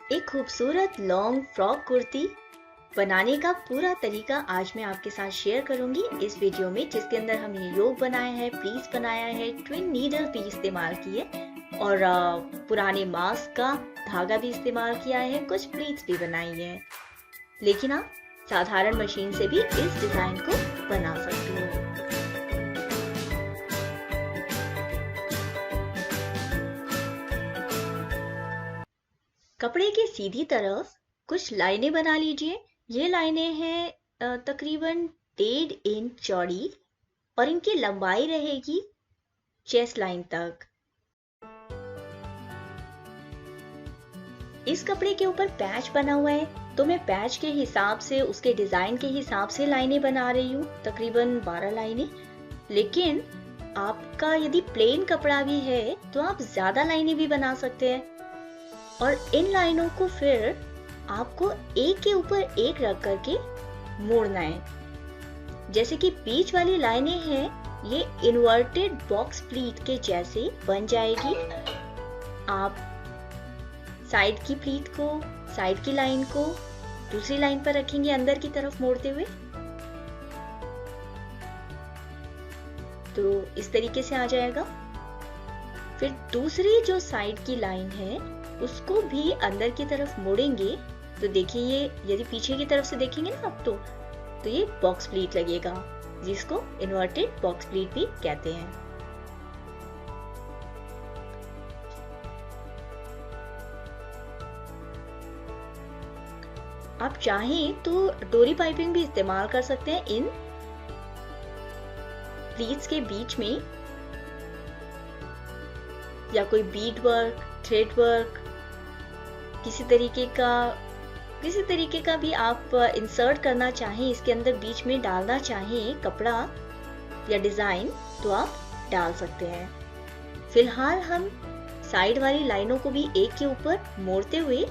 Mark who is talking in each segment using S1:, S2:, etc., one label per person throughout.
S1: एक खूबसूरत long frock kurti बनाने का पूरा तरीका आज मैं आपके साथ शेयर करूंगी इस वीडियो में, जिसके अंदर हमने योग बनाया है, प्लीट्स बनाया है, ट्विन नीडल भी इस्तेमाल किए और पुराने मास्क का धागा भी इस्तेमाल किया है, कुछ प्लीट्स भी बनाई है। लेकिन आप साधारण मशीन से भी इस डिजाइन को बना सकते हो। कपड़े के सीधी तरफ कुछ लाइनें बना लीजिए। ये लाइनें हैं तकरीबन 1.5 इंच चौड़ी और इनकी लंबाई रहेगी चेस्ट लाइन तक। इस कपड़े के ऊपर पैच बना हुआ है, तो मैं पैच के हिसाब से, उसके डिजाइन के हिसाब से लाइनें बना रही हूँ, तकरीबन 12 लाइनें। लेकिन आपका यदि प्लेन कपड़ा भी है तो आप ज्यादा लाइनें भी बना सकते हैं। और इन लाइनों को फिर आपको एक के ऊपर एक रख करके मोड़ना है। जैसे कि बीच वाली लाइनें हैं, ये इन्वर्टेड बॉक्स प्लीट के जैसे बन जाएगी। आप साइड की प्लीट को, साइड की लाइन को दूसरी लाइन पर रखेंगे अंदर की तरफ मोड़ते हुए, तो इस तरीके से आ जाएगा। फिर दूसरी जो साइड की लाइन है उसको भी अंदर की तरफ मोड़ेंगे, तो देखिए ये यदि पीछे की तरफ से देखेंगे ना आप, तो ये बॉक्स प्लीट लगेगा, जिसको इन्वर्टेड बॉक्स प्लीट भी कहते हैं। आप चाहें तो डोरी पाइपिंग भी इस्तेमाल कर सकते हैं इन प्लीट्स के बीच में, या कोई बीड वर्क, थ्रेड वर्क, किसी तरीके का भी आप इंसर्ट करना चाहें, इसके अंदर बीच में डालना चाहें कपड़ा या डिजाइन, तो आप डाल सकते हैं। फिलहाल हम साइड वाली लाइनों को भी एक के ऊपर मोड़ते हुए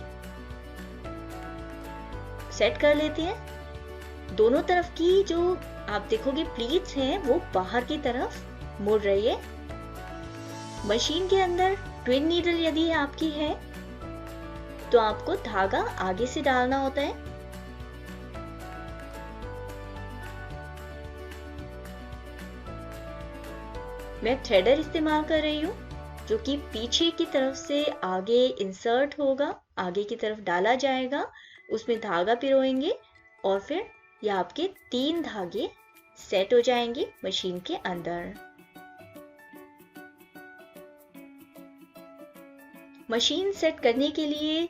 S1: सेट कर लेते हैं। दोनों तरफ की जो आप देखोगे प्लीट्स हैं वो बाहर की तरफ मुड़ रही है। मशीन के अंदर ट्विन नीडल यदि आपकी है तो आपको धागा आगे से डालना होता है। मैं थ्रेडर इस्तेमाल कर रही हूँ, जो कि पीछे की तरफ से आगे इंसर्ट होगा, आगे की तरफ डाला जाएगा, उसमें धागा पिरोएंगे और फिर ये आपके 3 धागे सेट हो जाएंगे मशीन के अंदर। मशीन सेट करने के लिए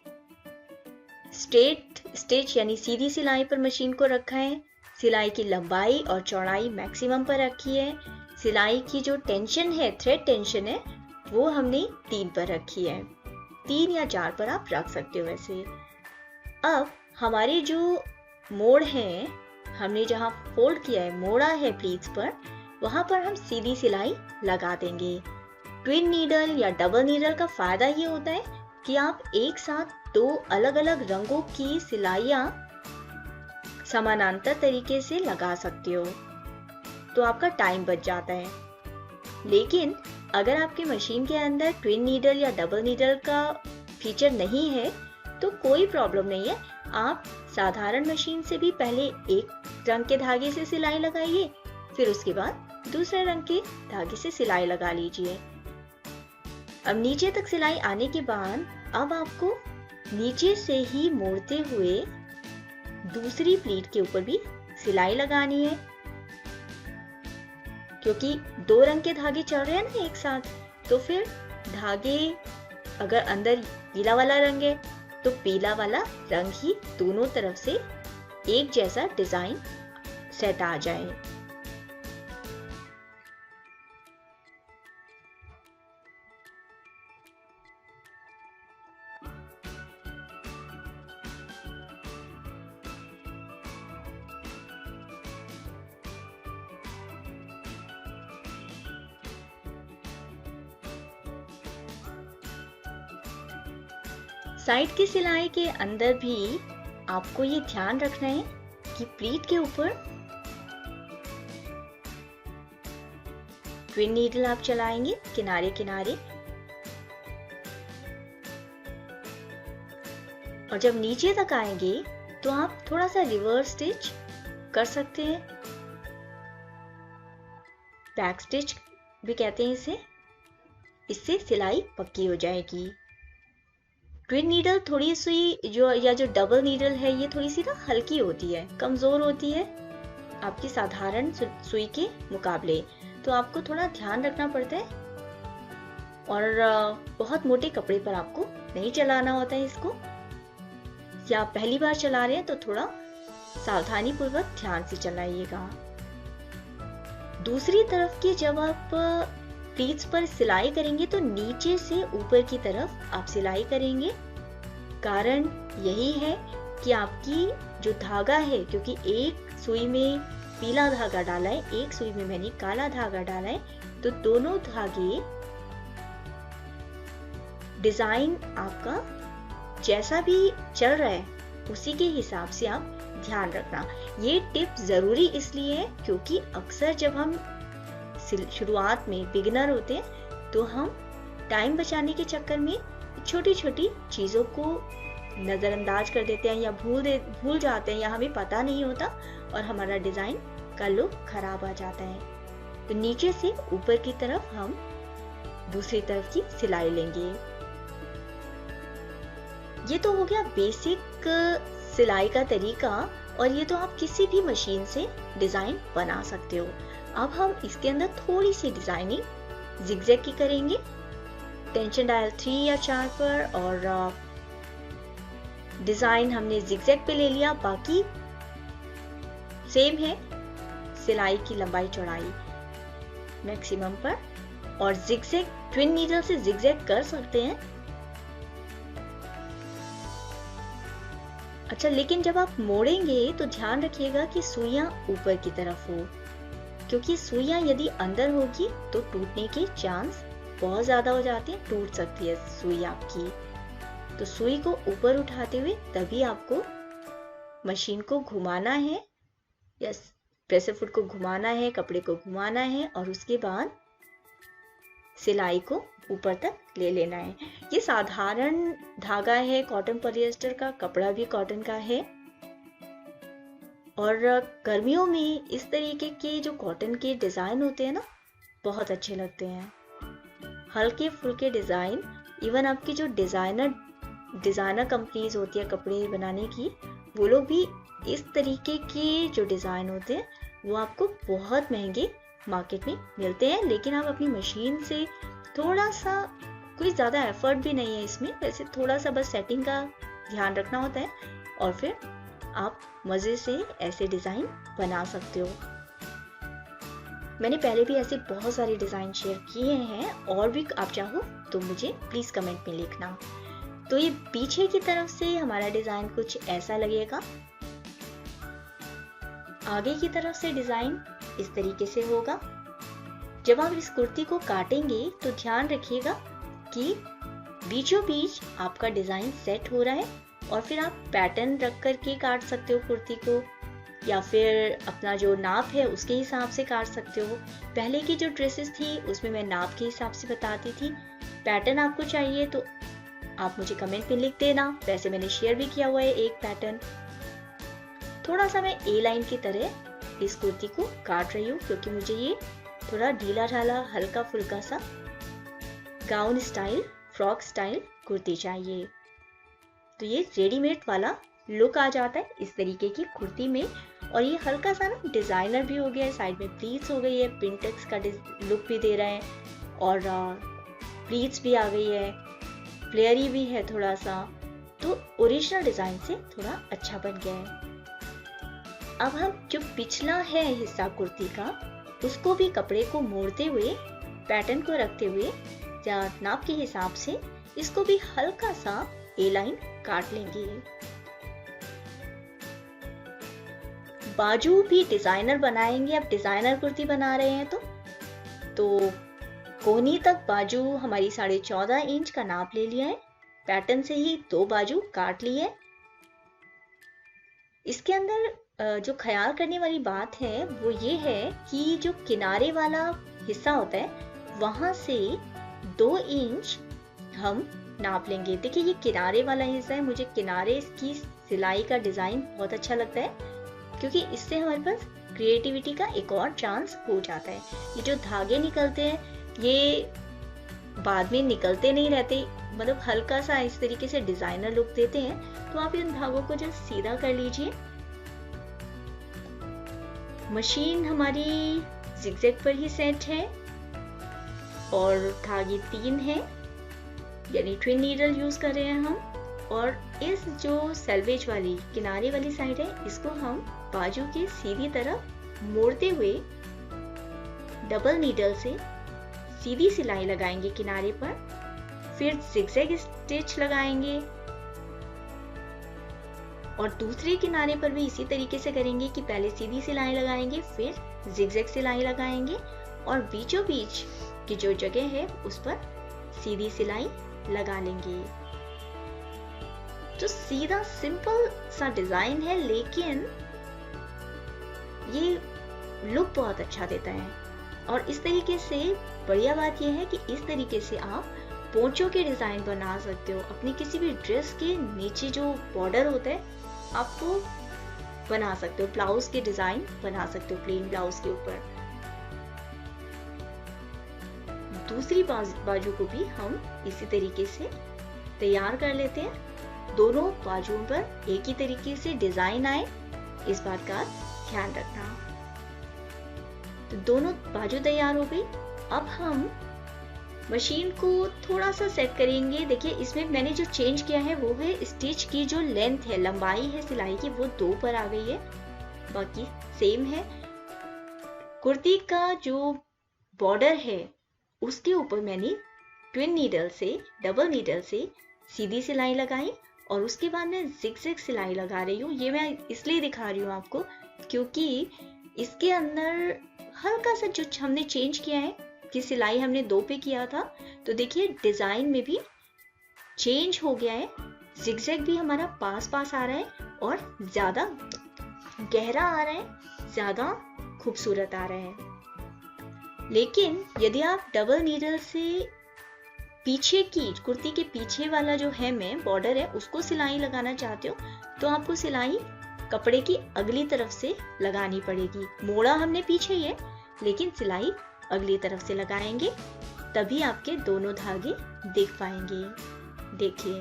S1: स्ट्रेट स्टिच यानी सीधी सिलाई पर मशीन को रखा है। सिलाई की लंबाई और चौड़ाई मैक्सिमम पर रखी है। सिलाई की जो टेंशन है, थ्रेड टेंशन है, वो हमने 3 पर रखी है। 3 या 4 पर आप रख सकते हो वैसे। अब हमारे जो मोड़ हैं, हमने जहाँ फोल्ड किया है, मोड़ा है प्लीट्स पर, वहां पर हम सीधी सिलाई लगा देंगे। ट्विन नीडल या डबल नीडल का फायदा ये होता है कि आप एक साथ 2 अलग अलग रंगों की सिलाइयां समानांतर तरीके से लगा सकते हो, तो आपका टाइम बच जाता है। लेकिन अगर आपकी मशीन के अंदर ट्विन नीडल या डबल नीडल का फीचर नहीं है तो कोई प्रॉब्लम नहीं है। आप साधारण मशीन से भी पहले एक रंग के धागे से सिलाई लगाइए, फिर उसके बाद दूसरे रंग के धागे से सिलाई लगा लीजिए। अब नीचे तक सिलाई आने के बाद अब आपको नीचे से ही मोड़ते हुए दूसरी प्लीट के ऊपर भी सिलाई लगानी है, क्योंकि 2 रंग के धागे चल रहे हैं ना एक साथ, तो फिर धागे अगर अंदर पीला वाला रंग है तो पीला वाला रंग ही दोनों तरफ से एक जैसा डिजाइन सेट आ जाए। साइड की सिलाई के अंदर भी आपको ये ध्यान रखना है कि प्लीट के ऊपर ट्विन नीडल आप चलाएंगे किनारे किनारे, और जब नीचे तक आएंगे तो आप थोड़ा सा रिवर्स स्टिच कर सकते हैं, बैक स्टिच भी कहते हैं इसे। इससे सिलाई पक्की हो जाएगी। ट्विन नीडल थोड़ी सुई जो डबल नीडल है ये थोड़ी सी ना हल्की होती है, कमजोर होती है आपकी साधारण सुई के मुकाबले, तो आपको थोड़ा ध्यान रखना पड़ता है और बहुत मोटे कपड़े पर आपको नहीं चलाना होता है इसको, या पहली बार चला रहे हैं तो थोड़ा सावधानी पूर्वक ध्यान से चलाइएगा। दूसरी तरफ की जब आप प्लीट्स पर सिलाई करेंगे तो नीचे से ऊपर की तरफ आप सिलाई करेंगे। कारण यही है कि आपकी जो धागा है, क्योंकि एक सुई में पीला धागा डाला है, एक सुई में मैंने काला धागा डाला है, तो दोनों धागे डिजाइन आपका जैसा भी चल रहा है उसी के हिसाब से आप ध्यान रखना। ये टिप जरूरी इसलिए है क्योंकि अक्सर जब हम शुरुआत में बिगिनर होते हैं तो हम टाइम बचाने के चक्कर में छोटी छोटी चीजों को नजरअंदाज कर देते हैं या भूल जाते हैं या हमें पता नहीं होता और हमारा डिजाइन का लुक खराब आ जाता है। तो नीचे से ऊपर की तरफ हम दूसरी तरफ की सिलाई लेंगे। ये तो हो गया बेसिक सिलाई का तरीका, और ये तो आप किसी भी मशीन से डिजाइन बना सकते हो। अब हम इसके अंदर थोड़ी सी डिजाइनिंग जिगजैग की करेंगे, टेंशन डायल 3 या 4 पर, और डिजाइन हमने जिगजैग पे ले लिया। बाकी सेम है, सिलाई की लंबाई चौड़ाई मैक्सिमम पर, और जिगजैग ट्विन नीडल से जिगजैग कर सकते हैं। अच्छा, लेकिन जब आप मोड़ेंगे तो ध्यान रखिएगा कि सुइयां ऊपर की तरफ हो, क्योंकि सुइयां यदि अंदर होगी तो टूटने के चांस बहुत ज्यादा हो जाते हैं, टूट सकती है सुई आपकी। तो सुई को ऊपर उठाते हुए तभी आपको मशीन को घुमाना है या प्रेशर फुट को घुमाना है, कपड़े को घुमाना है, और उसके बाद सिलाई को ऊपर तक ले लेना है। ये साधारण धागा है, कॉटन पॉलिएस्टर का, कपड़ा भी कॉटन का है, और गर्मियों में इस तरीके के जो कॉटन के डिजाइन होते हैं ना, बहुत अच्छे लगते हैं। हल्के फुल्के डिजाइन, इवन आपकी जो डिजाइनर कंपनीज होती है कपड़े बनाने की, वो लोग भी इस तरीके के जो डिजाइन होते हैं वो आपको बहुत महंगे मार्केट में मिलते हैं। लेकिन आप अपनी मशीन से थोड़ा सा, कोई ज्यादा एफर्ट भी नहीं है इसमें, वैसे थोड़ा सा बस सेटिंग का ध्यान रखना होता है, और फिर आप मजे से ऐसे डिजाइन बना सकते हो। मैंने पहले भी ऐसे बहुत सारे डिजाइन शेयर किए हैं, और भी आप चाहो तो मुझे प्लीज कमेंट में लिखना। तो ये पीछे की तरफ से हमारा डिजाइन कुछ ऐसा लगेगा, आगे की तरफ से डिजाइन इस तरीके से होगा। जब आप इस कुर्ती को काटेंगे तो ध्यान रखिएगा कि बीचों बीच आपका डिजाइन सेट हो रहा है, और फिर आप पैटर्न रख करके काट सकते हो कुर्ती को, या फिर अपना जो नाप है उसके हिसाब से काट सकते हो। पहले की जो ड्रेसेस थी उसमें मैं नाप के हिसाब से बताती थी। पैटर्न आपको चाहिए तो आप मुझे कमेंट में लिख देना, वैसे मैंने शेयर भी किया हुआ है एक पैटर्न। थोड़ा सा मैं ए लाइन की तरह इस कुर्ती को काट रही हूँ, क्योंकि मुझे ये थोड़ा ढीला ढाला हल्का फुल्का सा gown style, frock style kurti चाहिए। तो ये रेडीमेड वाला लुक आ जाता है इस तरीके की कुर्ती में, और ये हल्का सा ना डिजाइनर भी हो गया है, साइड में प्लीट्स हो गई है, पिंटेक्स का लुक भी दे रहा है, और प्लीट्स भी आ गई है, फ्लेयरी भी है थोड़ा सा, तो ओरिजिनल डिजाइन से थोड़ा अच्छा बन गया है। अब हम जो पिछला है हिस्सा कुर्ती का, उसको भी कपड़े को मोड़ते हुए, पैटर्न को रखते हुए या नाप के हिसाब से इसको भी हल्का सा ए लाइन काट लेंगे। बाजू भी डिजाइनर बनाएंगे, अब डिजाइनर कुर्ती बना रहे हैं तो कोहनी तक बाजू हमारी 14.5 इंच का नाप ले लिया है, पैटर्न से ही 2 बाजू काट ली है। इसके अंदर जो ख्याल करने वाली बात है वो ये है कि जो किनारे वाला हिस्सा होता है वहां से 2 इंच हम नाप लेंगे। देखिए ये किनारे वाला हिस्सा है, मुझे किनारे की सिलाई का डिजाइन बहुत अच्छा लगता है क्योंकि इससे हमारे पास क्रिएटिविटी का एक और चांस हो जाता है। ये जो धागे निकलते हैं ये बाद में निकलते नहीं रहते, मतलब हल्का सा इस तरीके से डिजाइनर लुक देते हैं। तो आप इन धागों को जो सीधा कर लीजिए। मशीन हमारी जिगजैग पर ही सेट है और धागे 3 हैं, यानी ट्विन नीडल यूज कर रहे हैं हम। और इस जो सेल्वेज वाली किनारे वाली साइड है इसको हम बाजू की सीधी तरफ मोड़ते हुए डबल नीडल से सीधी सिलाई लगाएंगे किनारे पर, फिर जिगजैग स्टिच लगाएंगे और दूसरे किनारे पर भी इसी तरीके से करेंगे कि पहले सीधी सिलाई लगाएंगे फिर जिगजैग सिलाई लगाएंगे और बीचों बीच की जो जगह है उस पर सीधी सिलाई लगा लेंगे। तो सीधा सिंपल सा डिजाइन है लेकिन ये लुक बहुत अच्छा देता है। और इस तरीके से बढ़िया बात यह है कि इस तरीके से आप पोंचों के डिजाइन बना सकते हो। अपनी किसी भी ड्रेस के नीचे जो बॉर्डर होता है आपको बना सकते हो, ब्लाउज के डिजाइन बना सकते हो प्लेन ब्लाउज के ऊपर। दूसरी बाजू को भी हम इसी तरीके से तैयार कर लेते हैं। दोनों बाजुओं पर एक ही तरीके से डिजाइन आए, इस बात का ध्यान रखना। तो दोनों बाजू तैयार हो गई। अब हम मशीन को थोड़ा सा सेट करेंगे। देखिए इसमें मैंने जो चेंज किया है वो है स्टिच की जो लेंथ है, लंबाई है सिलाई की, वो 2 पर आ गई है, बाकी सेम है। कुर्ती का जो बॉर्डर है उसके ऊपर मैंने ट्विन नीडल से डबल नीडल से सीधी सिलाई लगाई और उसके बाद मैं जिगजैग सिलाई लगा रही हूँ। ये मैं इसलिए दिखा रही हूँ आपको क्योंकि इसके अंदर हल्का सा जो हमने चेंज किया है कि सिलाई हमने 2 पे किया था, तो देखिए डिजाइन में भी चेंज हो गया है। जिगजैग भी हमारा पास पास आ रहा है और ज्यादा गहरा आ रहा है, ज्यादा खूबसूरत आ रहा है। लेकिन यदि आप डबल नीडल से पीछे की कुर्ती के पीछे वाला जो है में बॉर्डर है उसको सिलाई लगाना चाहते हो तो आपको सिलाई कपड़े की अगली तरफ से लगानी पड़ेगी। मोड़ा हमने पीछे ही है लेकिन सिलाई अगली तरफ से लगाएंगे, तभी आपके दोनों धागे दिख पाएंगे। देखिए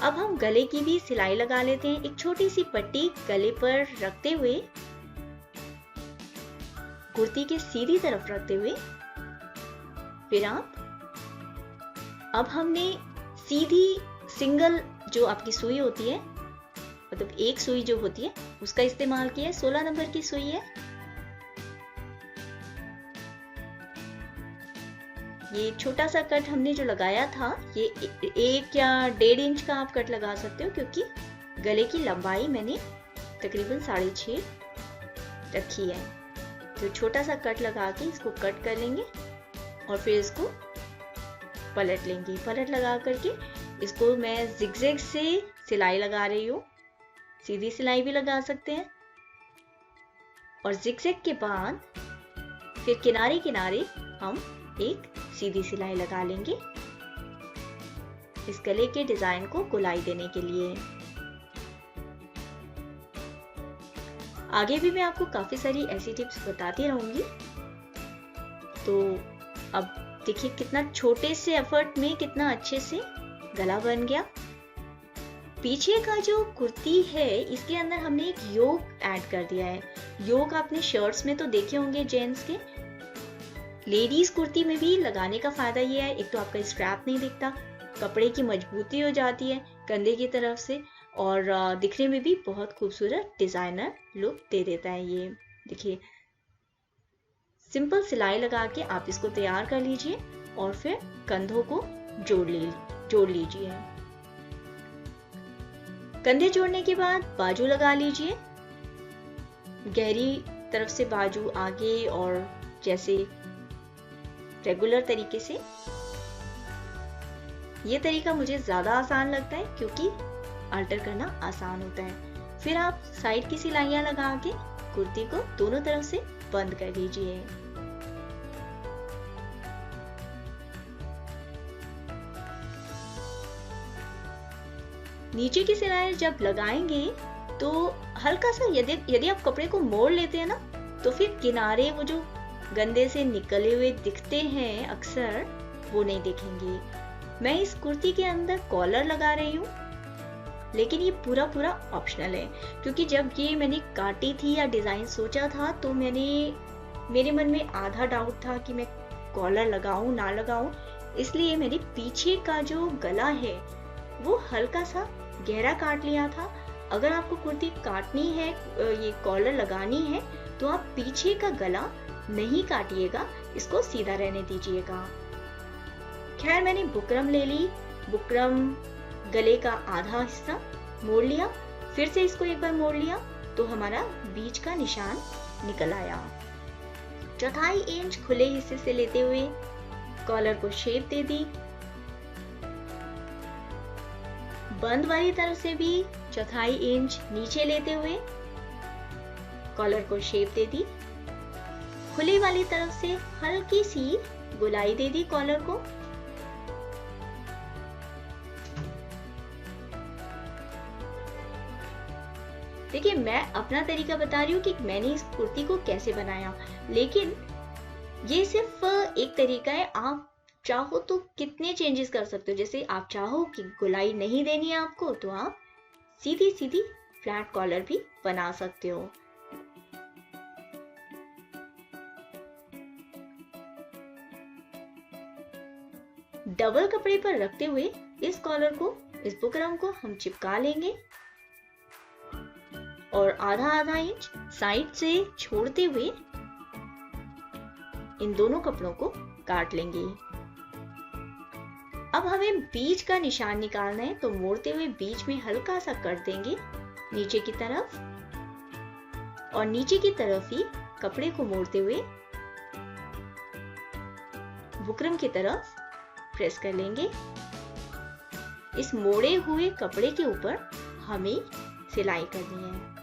S1: अब हम गले की भी सिलाई लगा लेते हैं। एक छोटी सी पट्टी गले पर रखते हुए, कुर्ती के सीधी तरफ रखते हुए, फिर अब हमने सीधी सिंगल जो आपकी सुई होती है, मतलब एक सुई जो होती है उसका इस्तेमाल किया है। 16 नंबर की सुई है। ये छोटा सा कट हमने जो लगाया था ये 1 या 1.5 इंच का आप कट लगा सकते हो क्योंकि गले की लंबाई मैंने तकरीबन 6.5 रखी है। तो छोटा सा कट लगा के इसको कट कर लेंगे और फिर इसको पलट लेंगे। पलट लगा करके इसको मैं जिगजैग से सिलाई लगा रही हूँ, सीधी सिलाई भी लगा सकते हैं। और जिगजैग के बाद फिर किनारे किनारे हम एक सीधी सिलाई लगा लेंगे इस गले के डिजाइन को गोलाई देने के लिए। आगे भी मैं आपको काफी सारी ऐसी टिप्स बताती रहूंगी। तो अब देखिए कितना छोटे से एफर्ट में कितना अच्छे से गला बन गया। पीछे का जो कुर्ती है इसके अंदर हमने एक योक ऐड कर दिया है। योक आपने शर्ट्स में तो देखे होंगे जेंट्स के। लेडीज कुर्ती में भी लगाने का फायदा ये है, एक तो आपका स्ट्रैप नहीं दिखता, कपड़े की मजबूती हो जाती है कंधे की तरफ से और दिखने में भी बहुत खूबसूरत डिजाइनर लुक दे देता है। ये देखिए सिंपल सिलाई लगा के आप इसको तैयार कर लीजिए और फिर कंधों को जोड़ लीजिए। कंधे जोड़ने के बाद बाजू लगा लीजिए। गहरी तरफ से बाजू आगे और जैसे रेगुलर तरीके से। ये तरीका मुझे ज्यादा आसान लगता है क्योंकि अल्टर करना आसान होता है। फिर आप साइड की सिलाइयां लगा के कुर्ती को दोनों तरफ से बंद कर लीजिए। नीचे की सिलाई जब लगाएंगे तो हल्का सा यदि आप कपड़े को मोड़ लेते हैं ना, तो फिर किनारे वो जो गंदे से निकले हुए दिखते हैं अक्सर, वो नहीं दिखेंगे। मैं इस कुर्ती के अंदर कॉलर लगा रही हूँ, लेकिन ये पूरा ऑप्शनल है, क्योंकि जब ये मैंने काटी थी या डिजाइन सोचा था तो मेरे मन में आधा डाउट था कि मैं कॉलर लगाऊं ना लगाऊं, इसलिए मैंने पीछे का जो गला है वो हल्का सा गहरा काट लिया था। अगर आपको कुर्ती काटनी है, ये कॉलर लगानी है, तो आप पीछे का गला नहीं काटिएगा, इसको सीधा रहने दीजिएगा। खैर मैंने बुकरम ले ली, बुकरम गले का आधा हिस्सा मोड़ लिया, फिर से इसको एक बार मोड़ लिया तो हमारा बीच का निशान निकल आया। 1/4 इंच खुले हिस्से से लेते हुए कॉलर को शेप दे दी। बंद वाली तरफ से भी 1/4 इंच नीचे लेते हुए कॉलर को शेप दे दी। खुली वाली तरफ से हल्की सी गोलाई दे दी कॉलर को। देखिए मैं अपना तरीका बता रही हूँ कि मैंने इस कुर्ती को कैसे बनाया, लेकिन ये सिर्फ एक तरीका है। आप चाहो तो कितने चेंजेस कर सकते हो। जैसे आप चाहो कि गोलाई नहीं देनी है आपको, तो आप सीधी फ्लैट कॉलर भी बना सकते हो। डबल कपड़े पर रखते हुए इस कॉलर को, इस बुकरम को हम चिपका लेंगे और आधा इंच साइड से छोड़ते हुए इन दोनों कपड़ों को काट लेंगे। अब हमें बीच का निशान निकालना है, तो मोड़ते हुए बीच में हल्का सा कट देंगे नीचे की तरफ, और नीचे की तरफ ही कपड़े को मोड़ते हुए बुकरम की तरफ प्रेस कर लेंगे। इस मोड़े हुए कपड़े के ऊपर हमें सिलाई करनी है।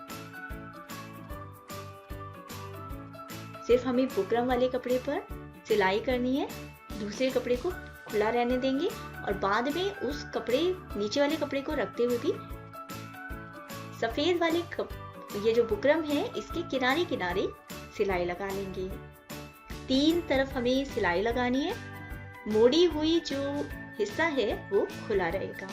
S1: सिर्फ हमें बुकरम वाले कपड़े पर सिलाई करनी है, दूसरे कपड़े को खुला रहने देंगे और बाद में उस कपड़े, नीचे वाले कपड़े को रखते हुए भी सफेद वाले ये जो बुकरम है इसके किनारे किनारे सिलाई लगा लेंगे। 3 तरफ हमें सिलाई लगानी है। मोड़ी हुई जो हिस्सा है वो खुला रहेगा।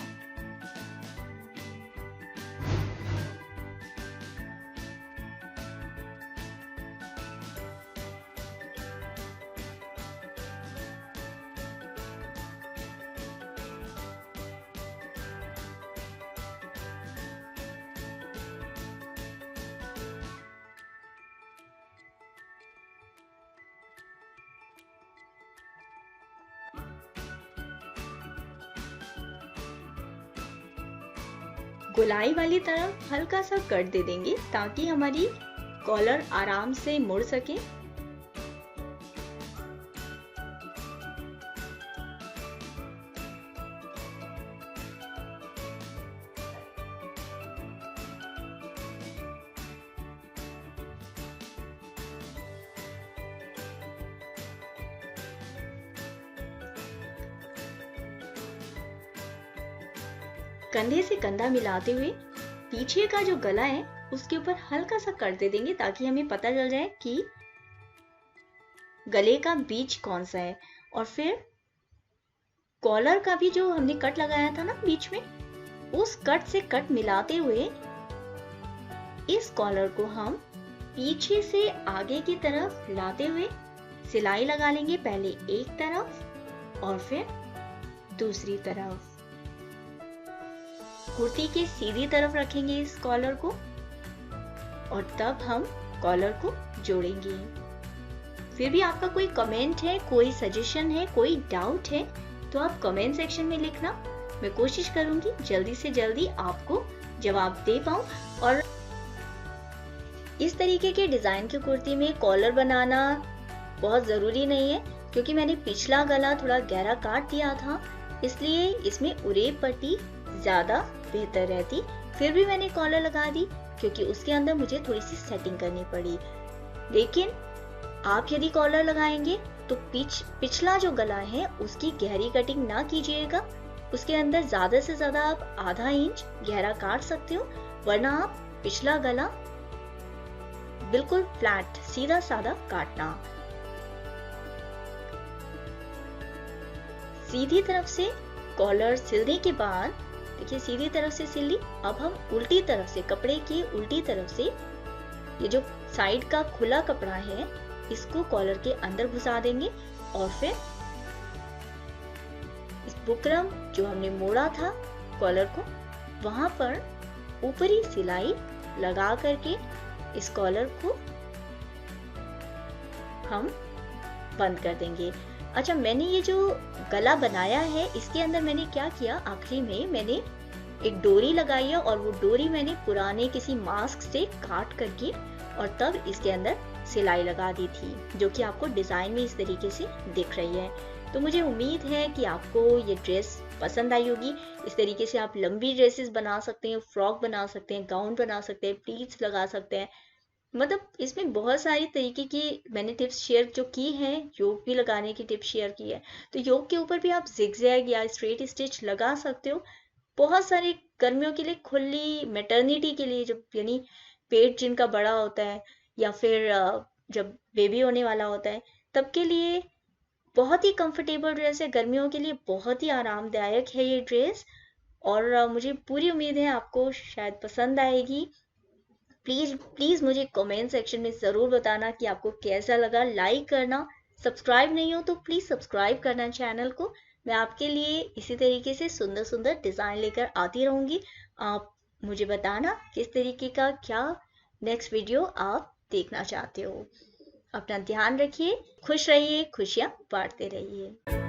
S1: गोलाई वाली तरफ हल्का सा कट दे देंगे ताकि हमारी कॉलर आराम से मुड़ सके। कंधे से कंधा मिलाते हुए पीछे का जो गला है उसके ऊपर हल्का सा कट दे देंगे ताकि हमें पता चल जाए कि गले का बीच कौन सा है। और फिर कॉलर का भी जो हमने कट लगाया था ना बीच में, उस कट से कट मिलाते हुए इस कॉलर को हम पीछे से आगे की तरफ लाते हुए सिलाई लगा लेंगे, पहले एक तरफ और फिर दूसरी तरफ। कुर्ती के सीधी तरफ रखेंगे इस कॉलर को और तब हम कॉलर को जोड़ेंगे। फिर भी आपका कोई कमेंट है, कोई सजेशन है, कोई डाउट है तो आप कमेंट सेक्शन में लिखना। मैं कोशिश करूंगी जल्दी से जल्दी आपको जवाब दे पाऊं। और इस तरीके के डिजाइन की कुर्ती में कॉलर बनाना बहुत जरूरी नहीं है, क्योंकि मैंने पिछला गला थोड़ा गहरा काट दिया था, इसलिए इसमें उरेब पट्टी ज्यादा बेहतर रहती। फिर भी मैंने कॉलर लगा दी क्योंकि उसके अंदर मुझे थोड़ी सी सेटिंग करनी पड़ी। लेकिन आप यदि कॉलर लगाएंगे तो पिछला जो गला है उसकी गहरी कटिंग ना कीजिएगा, उसके अंदर ज्यादा से ज्यादा आप आधा इंच गहरा काट सकते हो, वरना आप पिछला गला बिल्कुल फ्लैट सीधा साधा काटना। सीधी तरफ से कॉलर सिलने के बाद देखिए सीधी तरफ से सिल ली। अब हम उल्टी तरफ से, कपड़े की उल्टी तरफ से ये जो साइड का खुला कपड़ा है इसको कॉलर के अंदर घुसा देंगे और फिर इस बुकरम जो हमने मोड़ा था कॉलर को, वहां पर ऊपरी सिलाई लगा करके इस कॉलर को हम बंद कर देंगे। अच्छा, मैंने ये जो गला बनाया है इसके अंदर मैंने क्या किया, आखिरी में मैंने एक डोरी लगाई है और वो डोरी मैंने पुराने किसी मास्क से काट करके और तब इसके अंदर सिलाई लगा दी थी, जो कि आपको डिजाइन में इस तरीके से दिख रही है। तो मुझे उम्मीद है कि आपको ये ड्रेस पसंद आई होगी। इस तरीके से आप लंबी ड्रेसेस बना सकते हैं, फ्रॉक बना सकते हैं, गाउन बना सकते हैं, प्लीट्स लगा सकते हैं। मतलब इसमें बहुत सारी तरीके की मैंने टिप्स शेयर जो की हैं, योग भी लगाने की टिप्स शेयर की है। तो योग के ऊपर भी आप जिगजैग या स्ट्रेट स्टिच लगा सकते हो। बहुत सारे गर्मियों के लिए, खुली मैटरनिटी के लिए, जब यानी पेट जिनका बड़ा होता है या फिर जब बेबी होने वाला होता है, तब के लिए बहुत ही कंफर्टेबल ड्रेस है। गर्मियों के लिए बहुत ही आरामदायक है ये ड्रेस और मुझे पूरी उम्मीद है आपको शायद पसंद आएगी। प्लीज प्लीज मुझे कमेंट सेक्शन में जरूर बताना कि आपको कैसा लगा। लाइक करना, सब्सक्राइब नहीं हो तो प्लीज सब्सक्राइब करना चैनल को। मैं आपके लिए इसी तरीके से सुंदर सुंदर डिजाइन लेकर आती रहूंगी। आप मुझे बताना किस तरीके का क्या नेक्स्ट वीडियो आप देखना चाहते हो। अपना ध्यान रखिए, खुश रहिए, खुशियां बांटते रहिए।